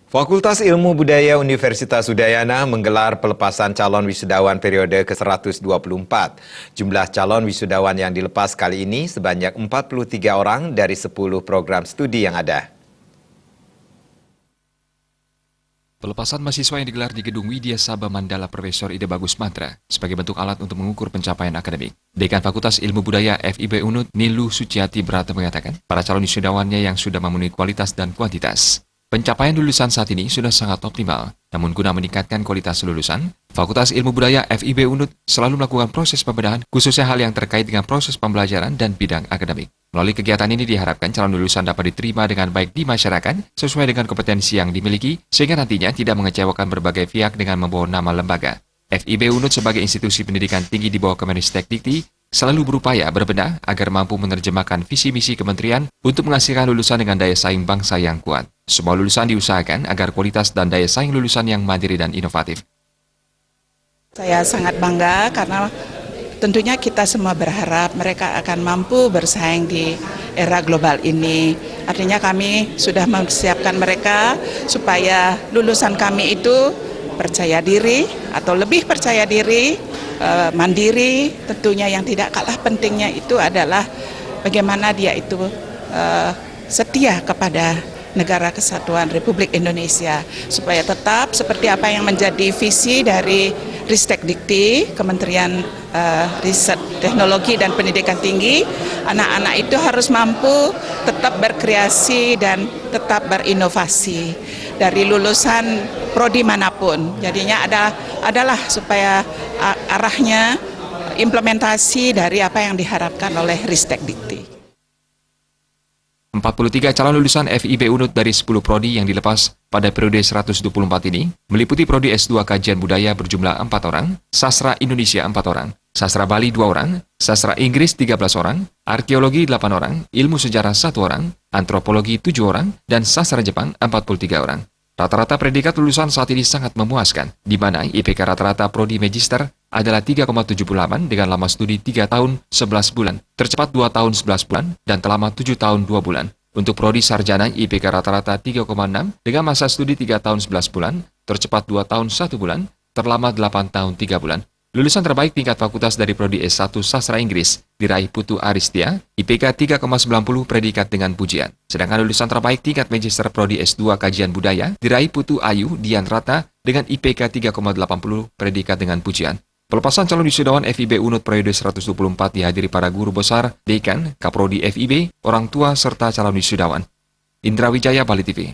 Fakultas Ilmu Budaya Universitas Udayana menggelar pelepasan calon wisudawan periode ke-124. Jumlah calon wisudawan yang dilepas kali ini sebanyak 43 orang dari 10 program studi yang ada. Pelepasan mahasiswa yang digelar di Gedung Widya Sabha Mandala Profesor Ide Bagus Mantra sebagai bentuk alat untuk mengukur pencapaian akademik. Dekan Fakultas Ilmu Budaya FIB Unut, Nilu Suciati Brata mengatakan, para calon wisudawannya yang sudah memenuhi kualitas dan kuantitas. Pencapaian lulusan saat ini sudah sangat optimal, namun guna meningkatkan kualitas lulusan, Fakultas Ilmu Budaya FIB Unut selalu melakukan proses pembedahan, khususnya hal yang terkait dengan proses pembelajaran dan bidang akademik. Melalui kegiatan ini diharapkan calon lulusan dapat diterima dengan baik di masyarakat sesuai dengan kompetensi yang dimiliki, sehingga nantinya tidak mengecewakan berbagai pihak dengan membawa nama lembaga. FIB Unut sebagai institusi pendidikan tinggi di bawah Kemenristek Dikti selalu berupaya berbenah agar mampu menerjemahkan visi misi kementerian untuk menghasilkan lulusan dengan daya saing bangsa yang kuat. Semua lulusan diusahakan agar kualitas dan daya saing lulusan yang mandiri dan inovatif. Saya sangat bangga karena tentunya kita semua berharap mereka akan mampu bersaing di era global ini. Artinya kami sudah mempersiapkan mereka supaya lulusan kami itu percaya diri atau lebih percaya diri, mandiri. Tentunya yang tidak kalah pentingnya itu adalah bagaimana dia itu setia kepada Negara Kesatuan Republik Indonesia, supaya tetap seperti apa yang menjadi visi dari Ristek Dikti, Kementerian Riset, Teknologi dan Pendidikan Tinggi. Anak-anak itu harus mampu tetap berkreasi dan tetap berinovasi dari lulusan prodi manapun. Jadinya adalah supaya arahnya implementasi dari apa yang diharapkan oleh Ristek Dikti. 43 calon lulusan FIB Unut dari 10 prodi yang dilepas pada periode 124 ini meliputi prodi S2 Kajian Budaya berjumlah 4 orang, Sastra Indonesia 4 orang, Sastra Bali 2 orang, Sastra Inggris 13 orang, Arkeologi 8 orang, Ilmu Sejarah 1 orang, Antropologi 7 orang, dan Sastra Jepang 43 orang. Rata-rata predikat lulusan saat ini sangat memuaskan, di mana IPK rata-rata prodi Magister adalah 3,78 dengan lama studi 3 tahun 11 bulan, tercepat 2 tahun 11 bulan, dan terlama 7 tahun 2 bulan. Untuk prodi Sarjana, IPK rata-rata 3,6 dengan masa studi 3 tahun 11 bulan, tercepat 2 tahun 1 bulan, terlama 8 tahun 3 bulan. Lulusan terbaik tingkat fakultas dari prodi S1 Sastra Inggris diraih Putu Aristia, IPK 3,90 predikat dengan pujian. Sedangkan lulusan terbaik tingkat Magister prodi S2 Kajian Budaya diraih Putu Ayu Dian Rata dengan IPK 3,80 predikat dengan pujian. Pelepasan calon wisudawan FIB Unut periode 124 dihadiri para guru besar, dekan, kaprodi FIB, orang tua serta calon wisudawan. Indra Wijaya, Bali TV.